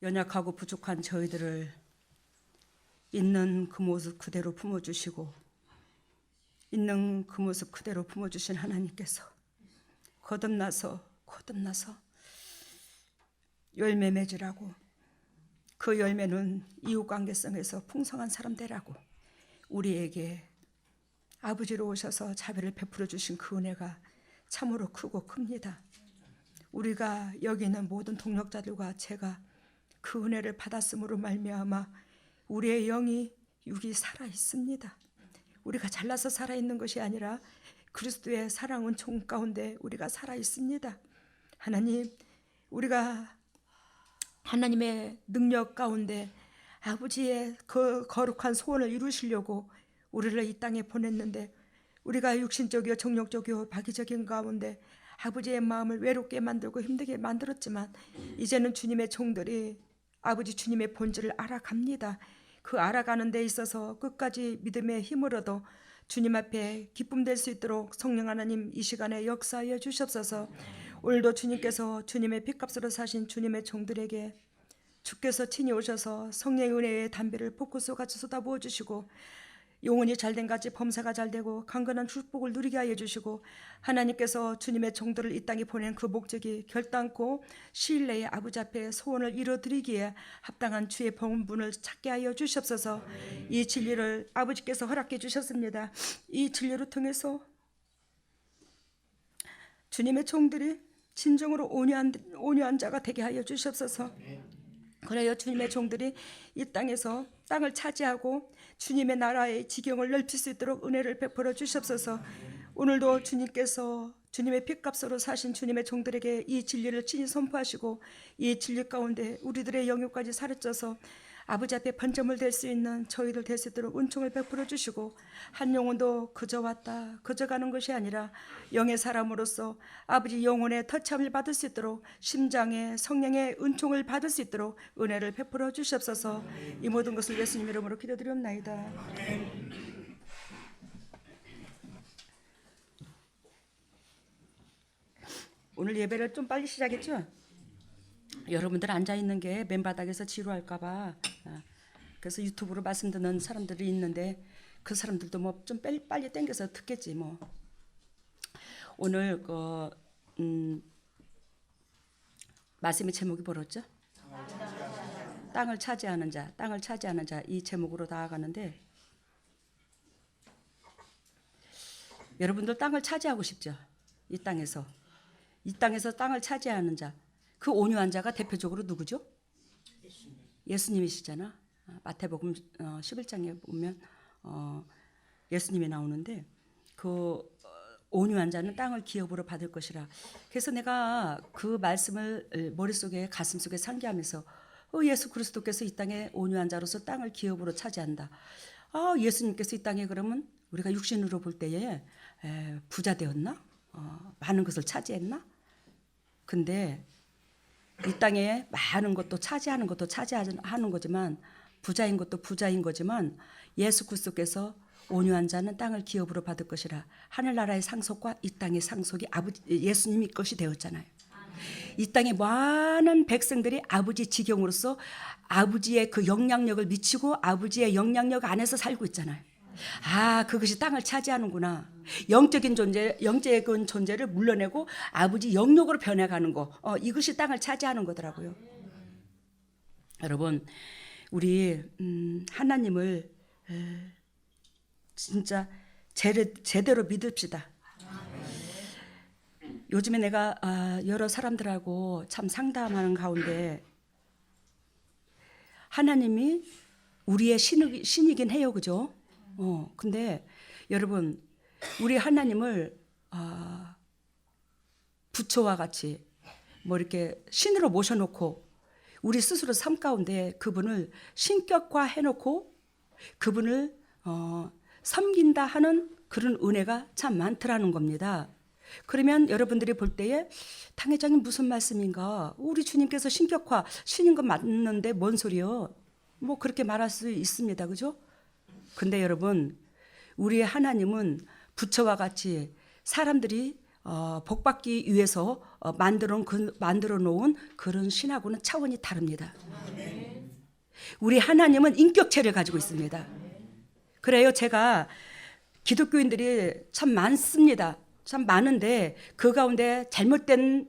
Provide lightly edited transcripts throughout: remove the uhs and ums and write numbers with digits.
연약하고 부족한 저희들을 있는 그 모습 그대로 품어주시고 있는 그 모습 그대로 품어주신 하나님께서 거듭나서 열매 맺으라고, 그 열매는 이웃관계성에서 풍성한 사람 되라고 우리에게 아버지로 오셔서 자비를 베풀어 주신 그 은혜가 참으로 크고 큽니다. 우리가 여기 있는 모든 동역자들과 제가 그 은혜를 받았음으로 말미암아 우리의 영이 육이 살아 있습니다. 우리가 잘나서 살아 있는 것이 아니라 그리스도의 사랑 은총 가운데 우리가 살아 있습니다. 하나님, 우리가 하나님의 능력 가운데 아버지의 그 거룩한 소원을 이루시려고 우리를 이 땅에 보냈는데, 우리가 육신적이요 정욕적이요 박의적인 가운데 아버지의 마음을 외롭게 만들고 힘들게 만들었지만, 이제는 주님의 종들이 아버지 주님의 본질을 알아갑니다. 그 알아가는 데 있어서 끝까지 믿음의 힘을 얻어 주님 앞에 기쁨 될 수 있도록 성령 하나님 이 시간에 역사하여 주시옵소서. 오늘도 주님께서 주님의 핏값으로 사신 주님의 종들에게 주께서 친히 오셔서 성령의 은혜의 담배를 벚꽃같이 쏟아부어 주시고, 영혼이 잘된 같이 범사가 잘되고 강건한 축복을 누리게 하여 주시고, 하나님께서 주님의 종들을 이 땅에 보낸 그 목적이 결단코 시일 내에 아버지 앞에 소원을 이루어드리기에 합당한 주의 본분을 찾게 하여 주시옵소서. 이 진리를 아버지께서 허락해 주셨습니다. 이 진리를 통해서 주님의 종들이 진정으로 온유한 자가 되게 하여 주시옵소서. 그래야 주님의 종들이 이 땅에서 땅을 차지하고 주님의 나라의 지경을 넓힐 수 있도록 은혜를 베풀어 주시옵소서. 오늘도 주님께서 주님의 핏값으로 사신 주님의 종들에게 이 진리를 친히 선포하시고, 이 진리 가운데 우리들의 영역까지 사르쳐서 아버지 앞에 번점을 댈 수 있는 저희들 될 수 있도록 은총을 베풀어 주시고, 한 영혼도 그저 왔다 그저 가는 것이 아니라 영의 사람으로서 아버지 영혼의 터치함을 받을 수 있도록, 심장의 성령의 은총을 받을 수 있도록 은혜를 베풀어 주시옵소서. 이 모든 것을 예수님 이름으로 기도드리옵나이다. 오늘 예배를 좀 빨리 시작했죠? 여러분들 앉아있는 게 맨바닥에서 지루할까봐, 그래서 유튜브로 말씀 듣는 사람들이 있는데 그 사람들도 뭐 좀 빨리 땡겨서 듣겠지 뭐. 오늘 말씀의 제목이 뭐였죠? 땅을 차지하는 자, 땅을 차지하는 자, 이 제목으로 나아가는데, 여러분들 땅을 차지하고 싶죠? 이 땅에서 땅을 차지하는 자, 그 온유한 자가 대표적으로 누구죠? 예수님이시잖아. 마태복음 11장에 보면 예수님이 나오는데, 그 온유한 자는 땅을 기업으로 받을 것이라. 그래서 내가 그 말씀을 머릿속에 가슴속에 상기하면서 예수 그리스도께서 이 땅에 온유한 자로서 땅을 기업으로 차지한다. 예수님께서 이 땅에 그러면 우리가 육신으로 볼 때에 부자 되었나? 많은 것을 차지했나? 근데 이 땅에 많은 것도 차지하는 것도 차지하는 거지만, 부자인 것도 부자인 거지만, 예수 그리스도께서 온유한 자는 땅을 기업으로 받을 것이라. 하늘나라의 상속과 이 땅의 상속이 예수님이 것이 되었잖아요. 이 땅에 많은 백성들이 아버지 지경으로서 아버지의 그 영향력을 미치고 아버지의 영향력 안에서 살고 있잖아요. 그것이 땅을 차지하는구나. 영적인 존재를 물러내고 아버지 영역으로 변해가는 거, 이것이 땅을 차지하는 거더라고요. 여러분, 우리 하나님을 진짜 제대로 믿읍시다. 요즘에 내가 여러 사람들하고 참 상담하는 가운데, 하나님이 우리의 신이긴 해요, 그죠? 근데 여러분, 우리 하나님을 부처와 같이 뭐 이렇게 신으로 모셔놓고 우리 스스로 삶 가운데 그분을 신격화 해놓고 그분을 섬긴다 하는 그런 은혜가 참 많더라는 겁니다. 그러면 여러분들이 볼 때에 당회장님 무슨 말씀인가? 우리 주님께서 신격화, 신인 건 맞는데 뭔 소리요? 뭐 그렇게 말할 수 있습니다. 그죠? 근데 여러분, 우리 하나님은 부처와 같이 사람들이 복받기 위해서 만들어 놓은 그런 신하고는 차원이 다릅니다. 우리 하나님은 인격체를 가지고 있습니다. 그래요. 제가 기독교인들이 참 많습니다. 참 많은데 그 가운데 잘못된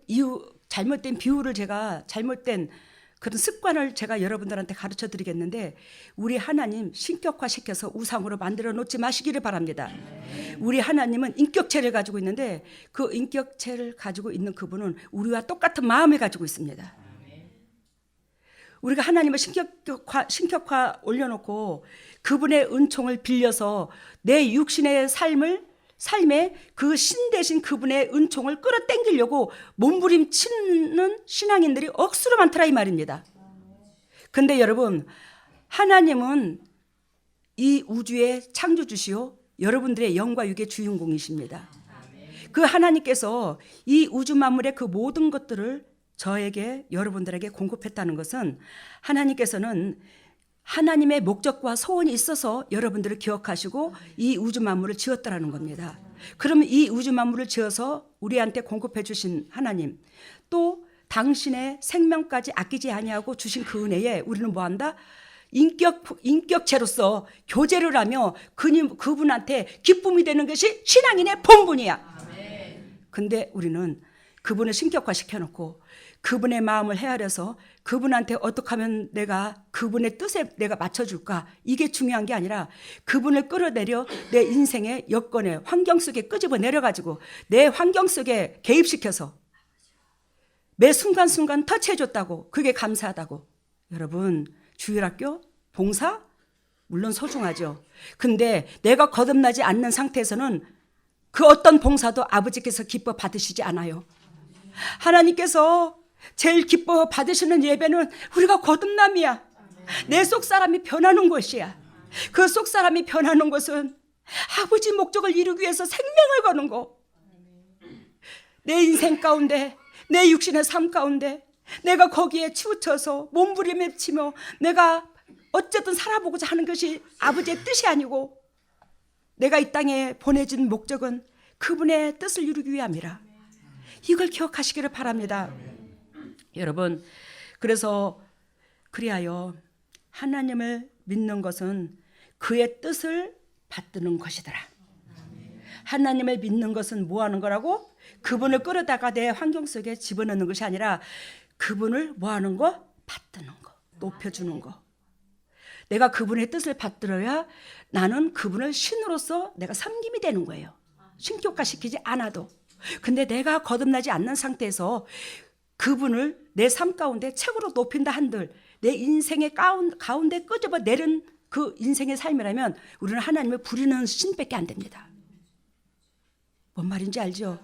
비유를 제가 잘못된 그런 습관을 제가 여러분들한테 가르쳐 드리겠는데, 우리 하나님 신격화시켜서 우상으로 만들어 놓지 마시기를 바랍니다. 우리 하나님은 인격체를 가지고 있는데 그 인격체를 가지고 있는 그분은 우리와 똑같은 마음을 가지고 있습니다. 우리가 하나님을 신격화 올려놓고 그분의 은총을 빌려서 내 육신의 삶에 그 신 대신 그분의 은총을 끌어당기려고 몸부림치는 신앙인들이 억수로 많더라 이 말입니다. 근데 여러분, 하나님은 이 우주의 창조주시요 여러분들의 영과 육의 주인공이십니다. 그 하나님께서 이 우주 만물의 그 모든 것들을 저에게, 여러분들에게 공급했다는 것은 하나님께서는 하나님의 목적과 소원이 있어서 여러분들을 기억하시고 이 우주 만물을 지었다라는 겁니다. 그러면 이 우주 만물을 지어서 우리한테 공급해 주신 하나님, 또 당신의 생명까지 아끼지 아니하고 주신 그 은혜에 우리는 뭐한다? 인격체로서 교제를 하며 그분한테 기쁨이 되는 것이 신앙인의 본분이야. 근데 우리는 그분을 신격화시켜놓고 그분의 마음을 헤아려서 그분한테 어떻게 하면 내가 그분의 뜻에 내가 맞춰줄까, 이게 중요한 게 아니라 그분을 끌어내려 내 인생의 여건에 환경 속에 끄집어 내려가지고 내 환경 속에 개입시켜서 매 순간순간 터치해줬다고, 그게 감사하다고. 여러분, 주일학교 봉사 물론 소중하죠. 근데 내가 거듭나지 않는 상태에서는 그 어떤 봉사도 아버지께서 기뻐 받으시지 않아요. 하나님께서 제일 기뻐 받으시는 예배는 우리가 거듭남이야. 내 속사람이 변하는 것이야. 그 속사람이 변하는 것은 아버지 목적을 이루기 위해서 생명을 거는 거. 내 인생 가운데, 내 육신의 삶 가운데 내가 거기에 치우쳐서 몸부림치며 내가 어쨌든 살아보고자 하는 것이 아버지의 뜻이 아니고, 내가 이 땅에 보내진 목적은 그분의 뜻을 이루기 위함이라. 이걸 기억하시기를 바랍니다. 여러분, 그래서 그리하여 하나님을 믿는 것은 그의 뜻을 받드는 것이더라. 하나님을 믿는 것은 뭐 하는 거라고? 그분을 끌어다가 내 환경 속에 집어넣는 것이 아니라 그분을 뭐 하는 거? 받드는 거, 높여주는 거. 내가 그분의 뜻을 받들어야 나는 그분을 신으로서 내가 섬김이 되는 거예요. 신격화시키지 않아도. 근데 내가 거듭나지 않는 상태에서 그분을 내 삶 가운데 최고로 높인다 한들 내 인생의 가운데 끄집어 내린 그 인생의 삶이라면 우리는 하나님을 부리는 신밖에 안 됩니다. 뭔 말인지 알죠?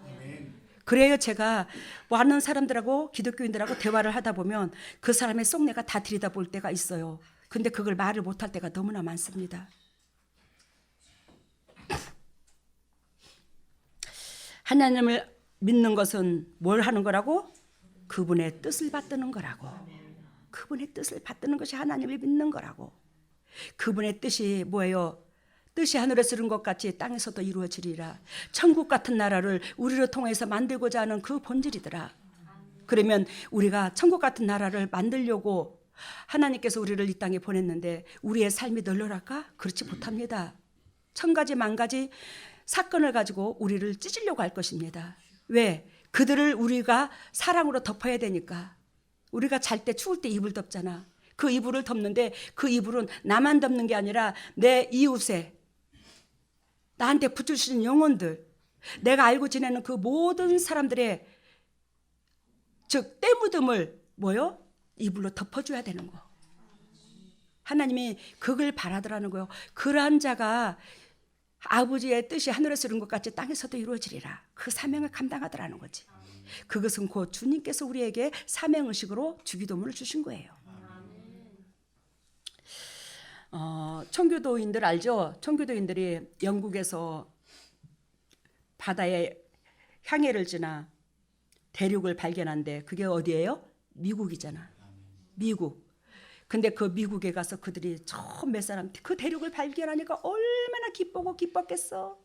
그래요. 제가 많은 사람들하고 기독교인들하고 대화를 하다 보면 그 사람의 속내가 다 들여다볼 때가 있어요. 근데 그걸 말을 못할 때가 너무나 많습니다. 하나님을 믿는 것은 뭘 하는 거라고? 그분의 뜻을 받드는 거라고. 그분의 뜻을 받드는 것이 하나님을 믿는 거라고. 그분의 뜻이 뭐예요? 뜻이 하늘에서 이룬 것 같이 땅에서도 이루어지리라. 천국 같은 나라를 우리를 통해서 만들고자 하는 그 본질이더라. 그러면 우리가 천국 같은 나라를 만들려고 하나님께서 우리를 이 땅에 보냈는데 우리의 삶이 널널할까? 그렇지 못합니다. 천 가지 만 가지 사건을 가지고 우리를 찢으려고 할 것입니다. 왜? 그들을 우리가 사랑으로 덮어야 되니까. 우리가 잘 때 추울 때 이불 덮잖아. 그 이불을 덮는데 그 이불은 나만 덮는 게 아니라 내 이웃에, 나한테 붙여주신 영혼들, 내가 알고 지내는 그 모든 사람들의 즉 때묻음을 뭐요? 이불로 덮어줘야 되는 거. 하나님이 그걸 바라더라는 거예요. 그러한 자가 아버지의 뜻이 하늘에서 이룬 것 같이 땅에서도 이루어지리라. 그 사명을 감당하더라는 거지. 그것은 곧 주님께서 우리에게 사명의식으로 주기도문을 주신 거예요. 청교도인들 알죠? 청교도인들이 영국에서 바다에 향해를 지나 대륙을 발견한데 그게 어디예요? 미국이잖아. 미국. 근데 그 미국에 가서 그들이 처음 몇 사람 그 대륙을 발견하니까 얼마나 기쁘고 기뻤겠어.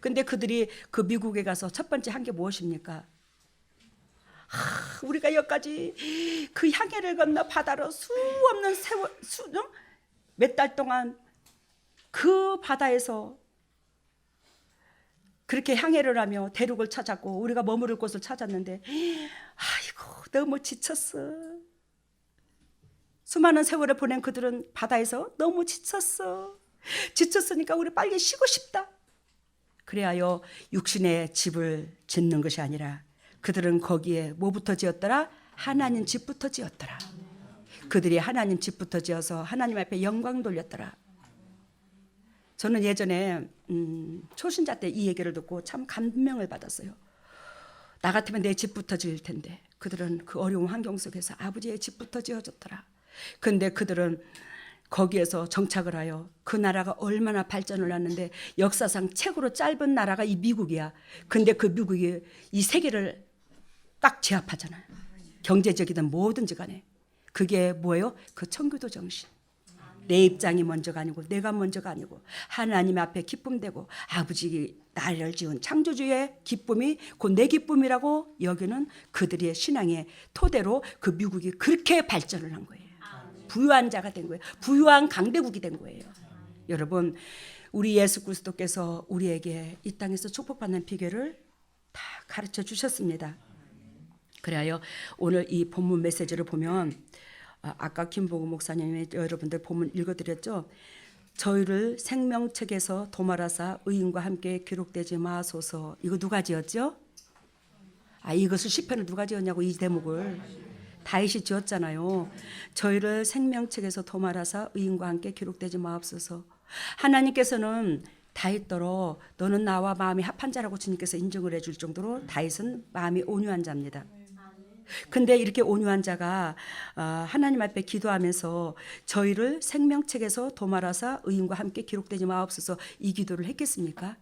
근데 그들이 그 미국에 가서 첫 번째 한 게 무엇입니까? 우리가 여기까지 그 향해를 건너 바다로 수 없는 몇 달 동안 그 바다에서 그렇게 향해를 하며 대륙을 찾았고 우리가 머무를 곳을 찾았는데 아이고 너무 지쳤어. 수많은 세월을 보낸 그들은 바다에서 너무 지쳤으니까 우리 빨리 쉬고 싶다. 그래야여 육신의 집을 짓는 것이 아니라 그들은 거기에 뭐부터 지었더라? 하나님 집부터 지었더라. 그들이 하나님 집부터 지어서 하나님 앞에 영광 돌렸더라. 저는 예전에 초신자 때 이 얘기를 듣고 참 감명을 받았어요. 나 같으면 내 집부터 지을 텐데 그들은 그 어려운 환경 속에서 아버지의 집부터 지어줬더라. 근데 그들은 거기에서 정착을 하여 그 나라가 얼마나 발전을 하는데 역사상 최고로 짧은 나라가 이 미국이야. 근데 그 미국이 이 세계를 딱 제압하잖아요. 경제적이든 뭐든지 간에. 그게 뭐예요? 그 청교도 정신. 내 입장이 먼저가 아니고 내가 먼저가 아니고 하나님 앞에 기쁨되고 아버지 나를 지은 창조주의 기쁨이 곧 내 기쁨이라고 여기는 그들의 신앙의 토대로 그 미국이 그렇게 발전을 한 거예요. 부유한 자가 된 거예요. 부유한 강대국이 된 거예요. 여러분 우리 예수 그리스도께서 우리에게 이 땅에서 축복받는 비결을 다 가르쳐 주셨습니다. 그래야 오늘 이 본문 메시지를 보면 아까 김보고 목사님이 여러분들 본문 읽어드렸죠. 저희를 생명책에서 도말하사 의인과 함께 기록되지 마소서. 이거 누가 지었죠? 이것을 시편을 누가 지었냐고 이 대목을 다윗이 지었잖아요. 저희를 생명책에서 도말하사 의인과 함께 기록되지 마옵소서. 하나님께서는 다윗더러 너는 나와 마음이 합한 자라고 주님께서 인정을 해줄 정도로 다윗은 마음이 온유한 자입니다. 근데 이렇게 온유한 자가 하나님 앞에 기도하면서 저희를 생명책에서 도말하사 의인과 함께 기록되지 마옵소서 이 기도를 했겠습니까?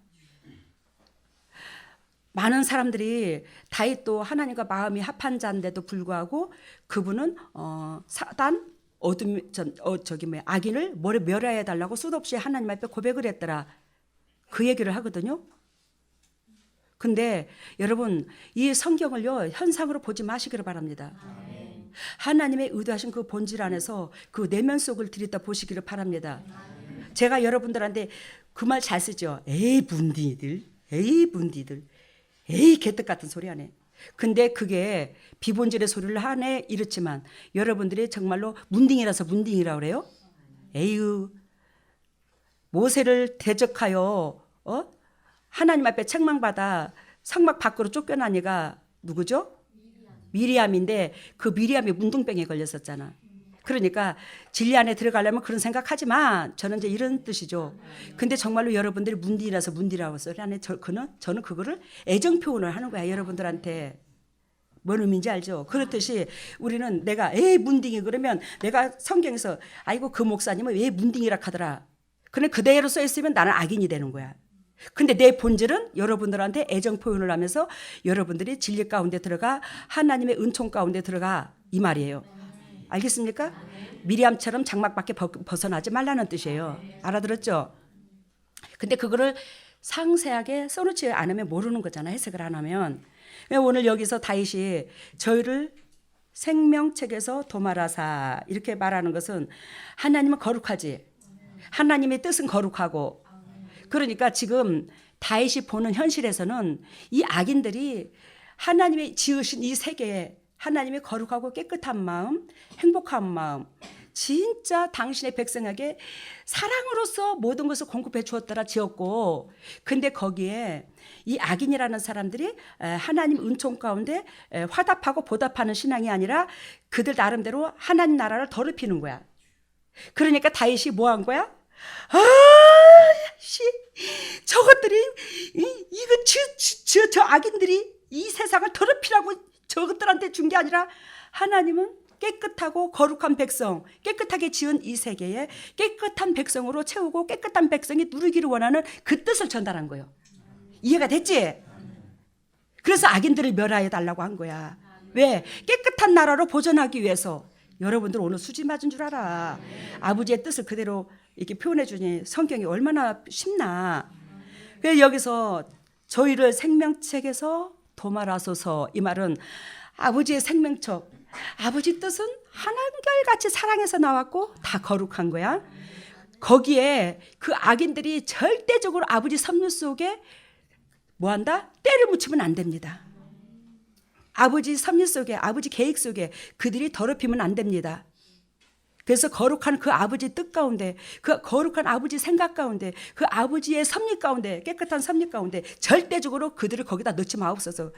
많은 사람들이 다윗도 하나님과 마음이 합한 자인데도 불구하고 그분은 사단 악인을 멸하여 달라고 수도 없이 하나님 앞에 고백을 했더라. 그 얘기를 하거든요. 근데 여러분 이 성경을요 현상으로 보지 마시기를 바랍니다. 하나님의 의도하신 그 본질 안에서 그 내면 속을 들이다 보시기를 바랍니다. 제가 여러분들한테 그 말 잘 쓰죠. 에이 분디들 에이 개떡 같은 소리 하네. 근데 그게 비본질의 소리를 하네 이렇지만 여러분들이 정말로 문딩이라서 문딩이라고 그래요? 에휴 모세를 대적하여 하나님 앞에 책망받아 성막 밖으로 쫓겨나니가 누구죠? 미리암인데 그 미리암이 문둥병에 걸렸었잖아. 그러니까 진리 안에 들어가려면 그런 생각하지 마. 저는 이제 이런 뜻이죠. 근데 정말로 여러분들이 문디라서 문디라고 소리 하네. 저는 그거를 애정 표현을 하는 거야. 여러분들한테. 뭔 의미인지 알죠? 그렇듯이 우리는 내가 문딩이 그러면 내가 성경에서 아이고 그 목사님은 왜 문딩이라 하더라. 근데 그대로 써 있으면 나는 악인이 되는 거야. 근데 내 본질은 여러분들한테 애정 표현을 하면서 여러분들이 진리 가운데 들어가 하나님의 은총 가운데 들어가 이 말이에요. 알겠습니까? 미리암처럼 장막 밖에 벗어나지 말라는 뜻이에요. 알아들었죠? 근데 그거를 상세하게 써놓지 않으면 모르는 거잖아. 해석을 안 하면. 오늘 여기서 다윗이 저희를 생명책에서 도말하사 이렇게 말하는 것은 하나님은 거룩하지. 하나님의 뜻은 거룩하고 그러니까 지금 다윗이 보는 현실에서는 이 악인들이 하나님의 지으신 이 세계에 하나님의 거룩하고 깨끗한 마음, 행복한 마음, 진짜 당신의 백성에게 사랑으로서 모든 것을 공급해 주었더라 지었고 근데 거기에 이 악인이라는 사람들이 하나님 은총 가운데 화답하고 보답하는 신앙이 아니라 그들 나름대로 하나님 나라를 더럽히는 거야. 그러니까 다윗이 뭐 한 거야? 저것들이 저 악인들이 이 세상을 더럽히라고 저것들한테 준 게 아니라 하나님은 깨끗하고 거룩한 백성, 깨끗하게 지은 이 세계에 깨끗한 백성으로 채우고 깨끗한 백성이 누리기를 원하는 그 뜻을 전달한 거예요. 이해가 됐지? 그래서 악인들을 멸하여 달라고 한 거야. 왜? 깨끗한 나라로 보존하기 위해서. 여러분들 오늘 수지 맞은 줄 알아. 아버지의 뜻을 그대로 이렇게 표현해 주니 성경이 얼마나 쉽나. 그래서 여기서 저희를 생명책에서 도말하소서. 이 말은 아버지의 생명척, 아버지 뜻은 한결같이 사랑해서 나왔고 다 거룩한 거야. 거기에 그 악인들이 절대적으로 아버지 섭리 속에 뭐한다? 때를 묻히면 안 됩니다. 아버지 섭리 속에, 아버지 계획 속에 그들이 더럽히면 안 됩니다. 그래서 거룩한 그 아버지 뜻 가운데, 그 거룩한 아버지 생각 가운데, 그 아버지의 섭리 가운데, 깨끗한 섭리 가운데 절대적으로 그들을 거기다 넣지 마옵소서.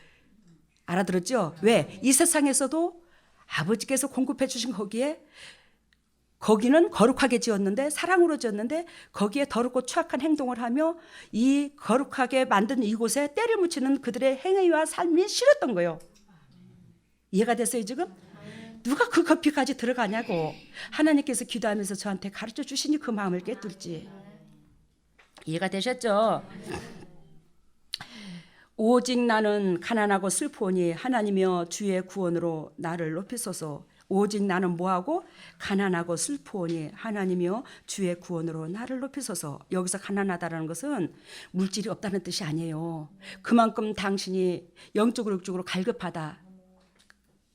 알아들었죠? 왜? 이 세상에서도 아버지께서 공급해 주신 거기는 거룩하게 지었는데, 사랑으로 지었는데 거기에 더럽고 추악한 행동을 하며 이 거룩하게 만든 이곳에 때를 묻히는 그들의 행위와 삶이 싫었던 거예요. 이해가 됐어요 지금? 누가 그 깊이까지 들어가냐고. 하나님께서 기도하면서 저한테 가르쳐 주시니 그 마음을 꿰뚫지. 이해가 되셨죠? 오직 나는 가난하고 슬프오니 하나님이여 주의 구원으로 나를 높이소서. 오직 나는 뭐하고? 가난하고 슬프오니 하나님이여 주의 구원으로 나를 높이소서. 여기서 가난하다는 것은 물질이 없다는 뜻이 아니에요. 그만큼 당신이 영적으로 육적으로 갈급하다.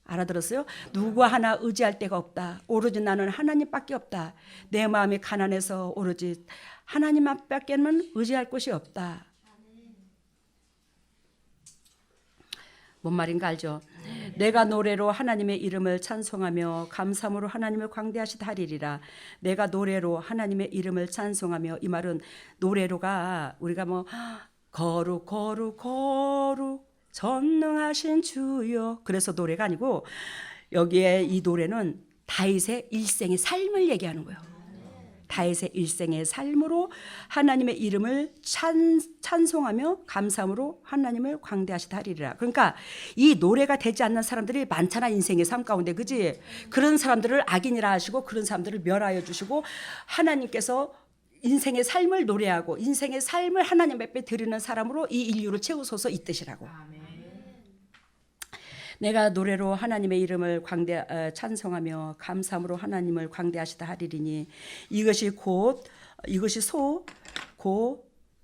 알아들었어요? 누구 하나 의지할 데가 없다. 오로지 나는 하나님밖에 없다. 내 마음이 가난해서 오로지 하나님밖에는 의지할 곳이 없다. 뭔 말인가 알죠? 내가 노래로 하나님의 이름을 찬송하며 감사함으로 하나님을 광대하시다 하리리라. 내가 노래로 하나님의 이름을 찬송하며, 이 말은 노래로가 우리가 뭐 거룩 거룩 거룩 전능하신 주여, 그래서 노래가 아니고 여기에 이 노래는 다윗의 일생의 삶을 얘기하는 거예요. 다윗의 일생의 삶으로 하나님의 이름을 찬송하며 감사함으로 하나님을 광대하시다 하리라. 그러니까 이 노래가 되지 않는 사람들이 많잖아, 인생의 삶 가운데. 그지? 그런 사람들을 악인이라 하시고 그런 사람들을 멸하여 주시고, 하나님께서 인생의 삶을 노래하고 인생의 삶을 하나님 앞에 드리는 사람으로 이 인류를 채우소서, 이 뜻이라고. 내가 노래로 하나님의 이름을 찬송하며 감사함으로 하나님을 광대하시다 하리리니 이것이 곧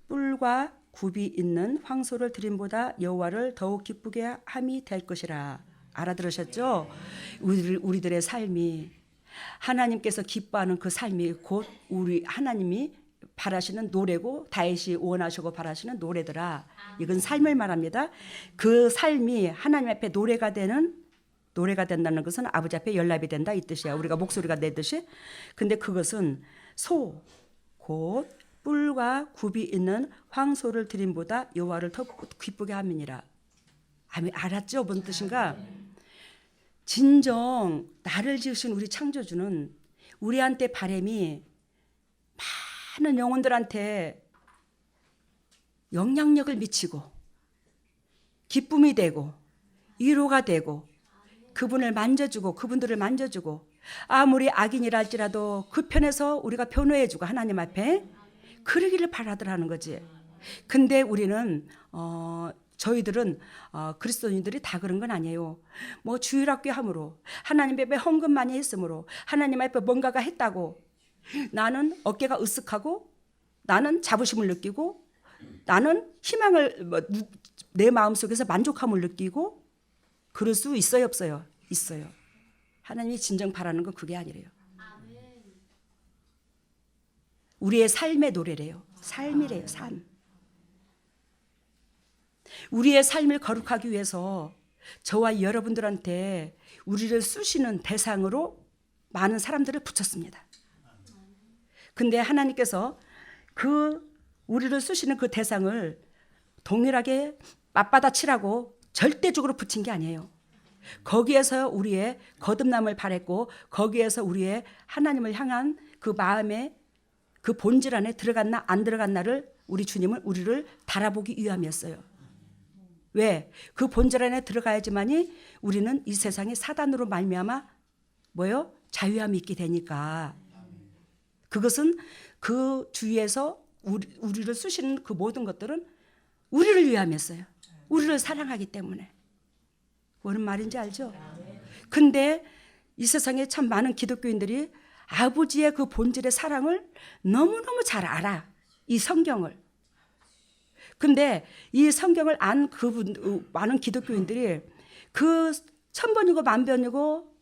뿔과 굽이 있는 황소를 드림보다 여호와를 더욱 기쁘게 함이 될 것이라. 알아들으셨죠? 우리들의 삶이 하나님께서 기뻐하는 그 삶이 곧 우리 하나님이 바라시는 노래고 다윗이 원하시고 바라시는 노래더라. 이건 삶을 말합니다. 그 삶이 하나님 앞에 노래가 된다는 것은 아버지 앞에 연락이 된다, 이 뜻이야. 우리가 목소리가 내듯이. 근데 그것은 곧 뿔과 굽이 있는 황소를 드림보다 여호와를 더 기쁘게 함이니라. 알았죠? 뭔 뜻인가? 진정 나를 지으신 우리 창조주는 우리한테 바람이 많은 영혼들한테 영향력을 미치고 기쁨이 되고 위로가 되고 그분들을 만져주고 아무리 악인이라 할지라도 그 편에서 우리가 변호해주고 하나님 앞에 그러기를 바라더라는 거지. 근데 우리는 저희들은 그리스도인들이 다 그런 건 아니에요. 뭐 주일학교 함으로 하나님 앞에 헌금 많이 했으므로 하나님 앞에 뭔가가 했다고 나는 어깨가 으쓱하고 나는 자부심을 느끼고 나는 희망을 내 마음속에서 만족함을 느끼고 그럴 수 있어요, 없어요? 있어요. 하나님이 진정 바라는 건 그게 아니래요. 우리의 삶의 노래래요. 삶이래요. 삶. 우리의 삶을 거룩하기 위해서 저와 여러분들한테 우리를 쓰시는 대상으로 많은 사람들을 붙였습니다. 근데 하나님께서 우리를 쓰시는 그 대상을 동일하게 맞받아치라고 절대적으로 붙인 게 아니에요. 거기에서 우리의 거듭남을 바랬고 거기에서 우리의 하나님을 향한 그 마음의 그 본질 안에 들어갔나 안 들어갔나를 우리 주님은 우리를 달아보기 위함이었어요. 왜? 그 본질 안에 들어가야지만이 우리는 이 세상의 사단으로 말미암아 뭐요? 자유함이 있게 되니까. 그것은 그 주위에서 우리를 쓰시는 그 모든 것들은 우리를 위함이었어요. 우리를 사랑하기 때문에. 뭐는 말인지 알죠? 근데 이 세상에 참 많은 기독교인들이 아버지의 그 본질의 사랑을 너무너무 잘 알아. 이 성경을. 근데 이 성경을 안 많은 기독교인들이 그 천번이고 만번이고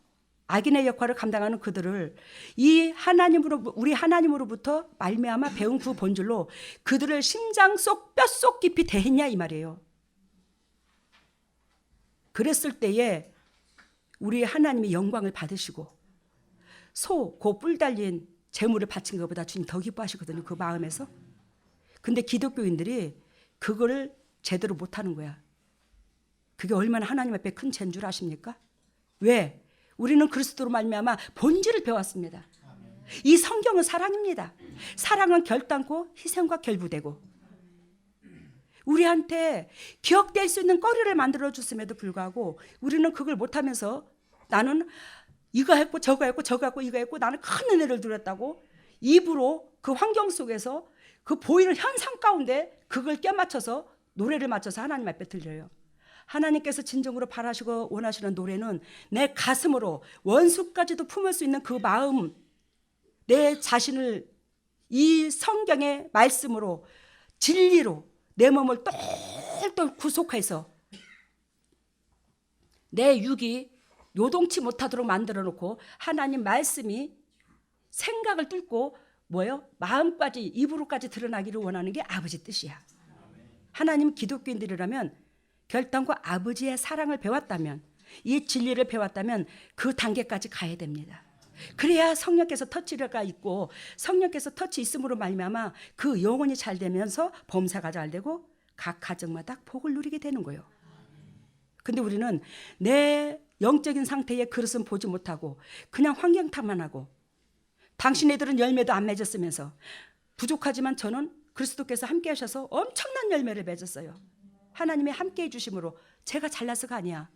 악인의 역할을 감당하는 그들을 우리 하나님으로부터 말미암아 배운 그 본질로 그들을 심장 속 뼛속 깊이 대했냐 이 말이에요. 그랬을 때에 우리 하나님이 영광을 받으시고 그 뿔 달린 제물을 바친 것보다 주님 더 기뻐하시거든요. 그 마음에서. 근데 기독교인들이 그거를 제대로 못하는 거야. 그게 얼마나 하나님 앞에 큰 죄인 줄 아십니까? 왜? 우리는 그리스도로 말미암아 본질을 배웠습니다. 이 성경은 사랑입니다. 사랑은 결단코 희생과 결부되고 우리한테 기억될 수 있는 거리를 만들어 줬음에도 불구하고 우리는 그걸 못하면서 나는 이거 했고 저거 했고 저거 했고 이거 했고 나는 큰 은혜를 누렸다고 입으로 그 환경 속에서 그 보이는 현상 가운데 그걸 껴맞춰서 노래를 맞춰서 하나님 앞에 들려요. 하나님께서 진정으로 바라시고 원하시는 노래는 내 가슴으로 원수까지도 품을 수 있는 그 마음, 내 자신을 이 성경의 말씀으로 진리로 내 몸을 똘똘 구속해서 내 육이 요동치 못하도록 만들어 놓고 하나님 말씀이 생각을 뚫고 마음까지 입으로까지 드러나기를 원하는 게 아버지 뜻이야. 하나님 기독교인들이라면 결단과 아버지의 사랑을 배웠다면 이 진리를 배웠다면 그 단계까지 가야 됩니다. 그래야 성령께서 터치가 있고 성령께서 터치 있음으로 말미암아 그 영혼이 잘 되면서 범사가 잘 되고 각 가정마다 복을 누리게 되는 거예요. 근데 우리는 내 영적인 상태의 그릇은 보지 못하고 그냥 환경 탓만 하고 당신네들은 열매도 안 맺었으면서 부족하지만 저는 그리스도께서 함께 하셔서 엄청난 열매를 맺었어요. 하나님의 함께 해주심으로 제가 잘나서가 아니야.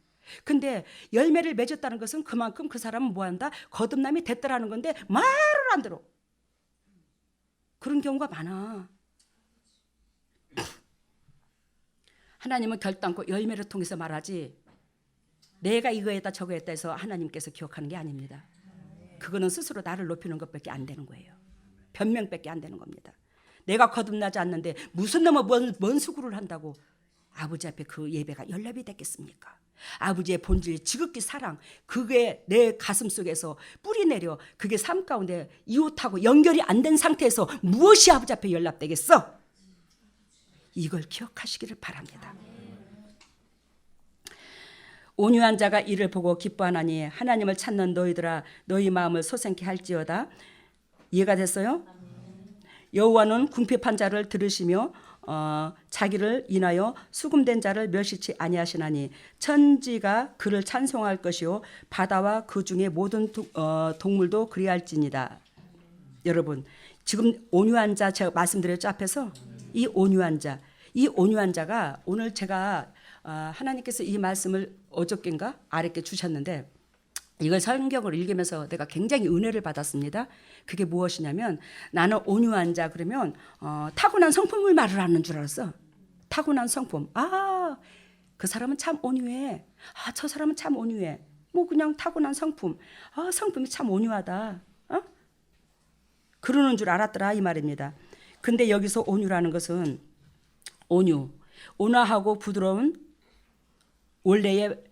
근데 열매를 맺었다는 것은 그만큼 그 사람은 뭐한다? 거듭남이 됐더라는 건데 말을 안 들어. 그런 경우가 많아. 하나님은 결단코 열매를 통해서 말하지 내가 이거 했다 저거 했다 해서 하나님께서 기억하는 게 아닙니다. 그거는 스스로 나를 높이는 것밖에 안 되는 거예요. 변명밖에 안 되는 겁니다. 내가 거듭나지 않는데 무슨 놈의 뭔 수고를 한다고 아버지 앞에 그 예배가 연락이 됐겠습니까? 아버지의 본질 지극히 사랑 그게 내 가슴 속에서 뿌리 내려 그게 삶 가운데 이웃하고 연결이 안 된 상태에서 무엇이 아버지 앞에 연락되겠어? 이걸 기억하시기를 바랍니다. 온유한 자가 이를 보고 기뻐하나니 하나님을 찾는 너희들아 너희 마음을 소생케 할지어다. 이해가 됐어요? 여호와는 궁핍한 자를 들으시며 자기를 인하여 수금된 자를 멸시치 아니하시나니 천지가 그를 찬송할 것이요 바다와 그 중에 모든 동물도 그리할지니라. 여러분 지금 온유한 자 제가 말씀드렸죠 앞에서 이 온유한 자가 오늘 제가 하나님께서 이 말씀을 어저께인가 아랫게 주셨는데 이걸 성경을 읽으면서 내가 굉장히 은혜를 받았습니다. 그게 무엇이냐면 나는 온유한 자 그러면 타고난 성품을 말을 하는 줄 알았어. 타고난 성품. 그 사람은 참 온유해. 저 사람은 참 온유해. 뭐 그냥 타고난 성품. 성품이 참 온유하다. 그러는 줄 알았더라 이 말입니다. 근데 여기서 온유라는 것은 온화하고 부드러운 원래의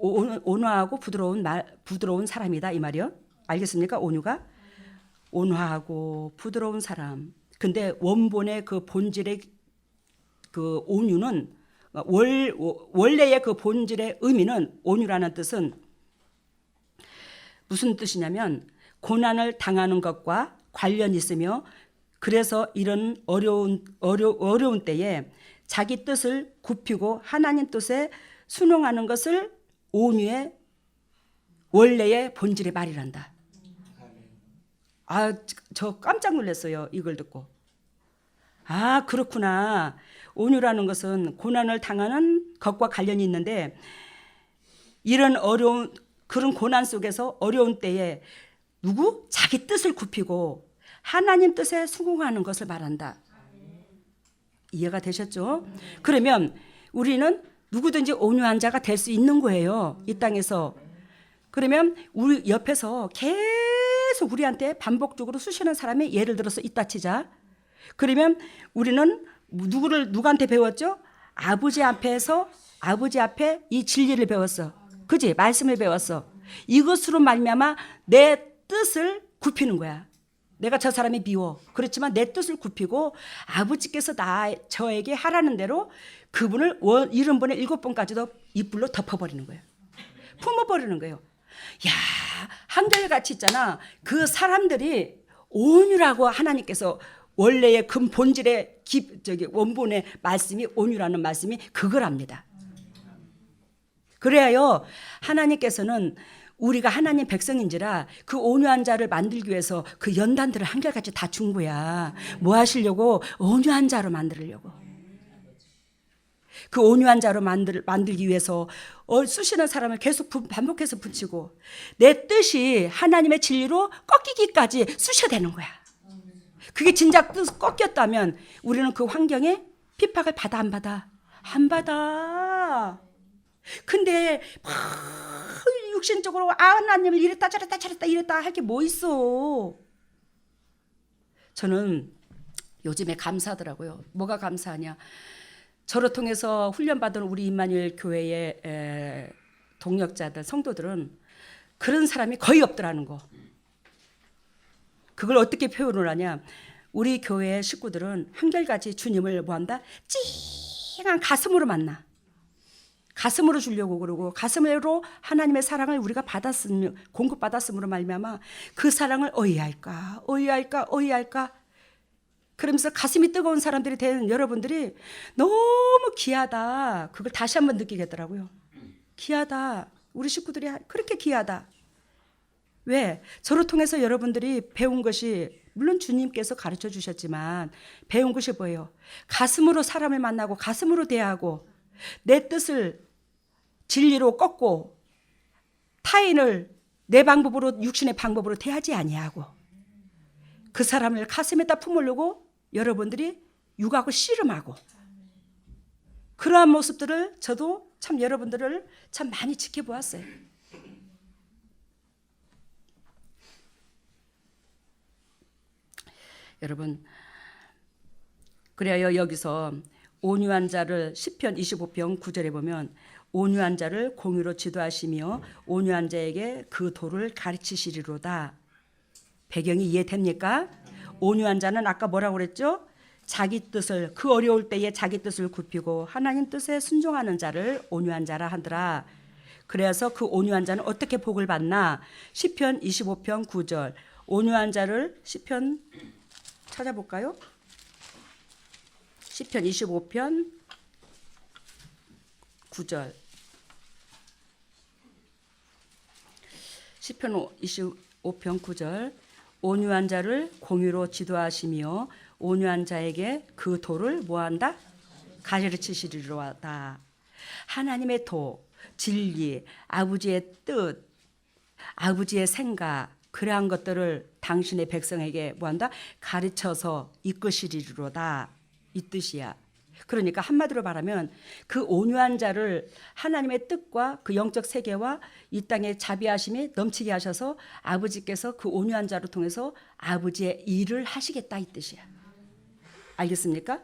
온화하고 부드러운 사람이다 이 말이요. 알겠습니까? 온유가 온화하고 부드러운 사람. 근데 원본의 그 본질의 그 온유는 원래의 그 본질의 의미는 온유라는 뜻은 무슨 뜻이냐면 고난을 당하는 것과 관련이 있으며 그래서 이런 어려운 때에 자기 뜻을 굽히고 하나님 뜻에 순응하는 것을 온유의 원래의 본질의 말이란다. 저 깜짝 놀랐어요. 이걸 듣고. 그렇구나. 온유라는 것은 고난을 당하는 것과 관련이 있는데 이런 그런 고난 속에서 어려운 때에 자기 뜻을 굽히고 하나님 뜻에 순응하는 것을 말한다. 이해가 되셨죠? 그러면 우리는 누구든지 온유한 자가 될 수 있는 거예요. 이 땅에서. 그러면 우리 옆에서 계속 우리한테 반복적으로 쑤시는 사람이 예를 들어서 있다 치자. 그러면 우리는 누구한테 배웠죠? 아버지 앞에 이 진리를 배웠어. 그지? 말씀을 배웠어. 이것으로 말미암아 내 뜻을 굽히는 거야. 내가 저 사람이 미워. 그렇지만 내 뜻을 굽히고 아버지께서 저에게 하라는 대로 그분을 70번에 7번까지도 이불로 덮어버리는 거예요. 품어버리는 거예요. 야, 한결같이 있잖아. 그 사람들이 온유라고 하나님께서 원래의 근본질의 원본의 말씀이 온유라는 말씀이 그거랍니다. 그래야요 하나님께서는 우리가 하나님 백성인지라 그 온유한 자를 만들기 위해서 그 연단들을 한결같이 다 준 거야. 뭐 하시려고? 온유한 자로 만들려고. 그 온유한 자로 만들기 위해서 쑤시는 사람을 계속 반복해서 붙이고 내 뜻이 하나님의 진리로 꺾이기까지 쑤셔대는 거야. 그게 진작 뜻 꺾였다면 우리는 그 환경에 핍박을 받아 안 받아? 안 받아. 근데 막 육신적으로 하나님을 이랬다 저랬다 할 게 뭐 있어. 저는 요즘에 감사하더라고요. 뭐가 감사하냐. 저를 통해서 훈련받은 우리 임마누엘 교회의 동역자들 성도들은 그런 사람이 거의 없더라는 거. 그걸 어떻게 표현을 하냐. 우리 교회의 식구들은 한결같이 주님을 뭐한다? 찡한 가슴으로 만나. 가슴으로 주려고 그러고 가슴으로 하나님의 사랑을 우리가 공급받았음으로 말미암아 그 사랑을 어이할까 그러면서 가슴이 뜨거운 사람들이 된 여러분들이 너무 귀하다. 그걸 다시 한번 느끼겠더라고요. 귀하다. 우리 식구들이 그렇게 귀하다. 왜? 저를 통해서 여러분들이 배운 것이 물론 주님께서 가르쳐 주셨지만 배운 것이 뭐예요? 가슴으로 사람을 만나고 가슴으로 대하고 내 뜻을 진리로 꺾고 타인을 내 방법으로 육신의 방법으로 대하지 아니하고 그 사람을 가슴에다 품으려고 여러분들이 육하고 씨름하고 그러한 모습들을 저도 참 여러분들을 참 많이 지켜보았어요. 여러분 그래야 여기서 온유한 자를 시편 25편 9절에 보면 온유한 자를 공유로 지도하시며 온유한 자에게 그 도를 가르치시리로다. 배경이 이해됩니까? 온유한 자는 아까 뭐라고 그랬죠? 자기 뜻을 그 어려울 때에 자기 뜻을 굽히고 하나님 뜻에 순종하는 자를 온유한 자라 하더라. 그래서 그 온유한 자는 어떻게 복을 받나? 시편 25편 9절 온유한 자를 시편 찾아볼까요? 시편 25편 9절 시편 25편 9절 온유한 자를 공유로 지도하시며 온유한 자에게 그 도를 뭐한다? 가르치시리로다. 하나님의 도, 진리, 아버지의 뜻, 아버지의 생각 그러한 것들을 당신의 백성에게 뭐한다? 가르쳐서 이끄시리로다. 이 뜻이야. 그러니까 한마디로 말하면 그 온유한 자를 하나님의 뜻과 그 영적 세계와 이 땅의 자비하심이 넘치게 하셔서 아버지께서 그 온유한 자를 통해서 아버지의 일을 하시겠다 이 뜻이야. 알겠습니까?